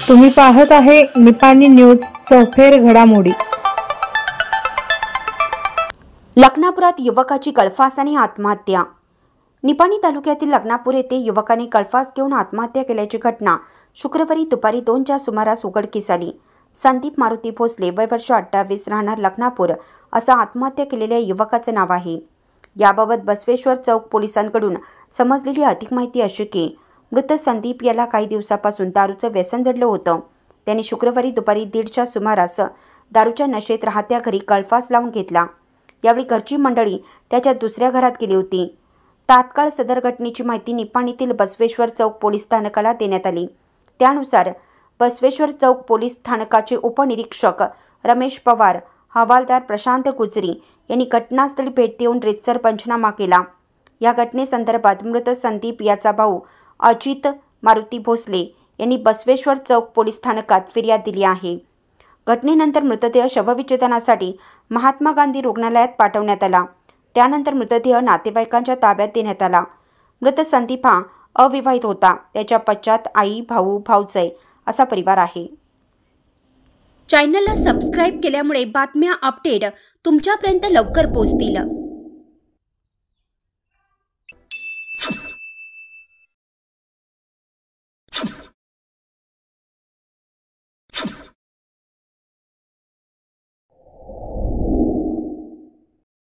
तुम्ही पाहत आहे निपाणी न्यूज चौफेर घडामोडी। लखनापुरात युवकाची गळफासाने आत्महत्या। निपाणी तालुक्यातील लखनापूर येथे युवकाने गळफास घेऊन आत्महत्या केल्याची घटना शुक्रवारी दुपारी 2च्या सुमारास उघडकीस आली। संदीप मारुती भोसले, वय वर्ष 28, राहणार लखनापूर, असं आत्महत्या केलेल्या युवकाचे नाव आहे। याबाबत बसवेश्वर चौक पोलिसांकडून समजलेली अधिक माहिती अशी की मृत संदीप याला काही दिवसापासून दारूचं व्यसन जडलं होतं। त्याने शुक्रवारी दुपारी 1:30च्या सुमारास दारूच्या नशेत राहत्या घरी गळफास लावून घेतला। यावेळी घरची मंडळी त्याच्या दुसऱ्या घरात गेली होती। तात्काळ सदर घटनेची माहिती निपाणीतील बसवेश्वर चौक पोलीस स्थानकाला देण्यात आली। त्यानुसार बसवेश्वर चौक पोलीस स्थानकाचे उपनिरीक्षक रमेश पवार, हवालदार प्रशांत गुजरी यांनी घटनास्थळी भेट देऊन रीतसर पंचनामा केला। या घटनेसंदर्भात मृत संदीप याचा भाऊ अजित मारुती भोसले यांनी बसवेश्वर चौक पोलीस स्थानकात फिर्याद दिली आहे। घटनेनंतर मृतदेह शवविच्छेदनासाठी महात्मा गांधी रुग्णालयात पाठवण्यात आला। त्यानंतर मृतदेह नातेवाईकांच्या ताब्यात देण्यात आला। मृत संदीप हा अविवाहित होता। त्याच्या पश्चात आई, भाऊ, भाऊजाई असा परिवार आहे। चॅनलला सबस्क्राइब केल्यामुळे बातम्या अपडेट तुमच्यापर्यंत लवकर पोहोचतील।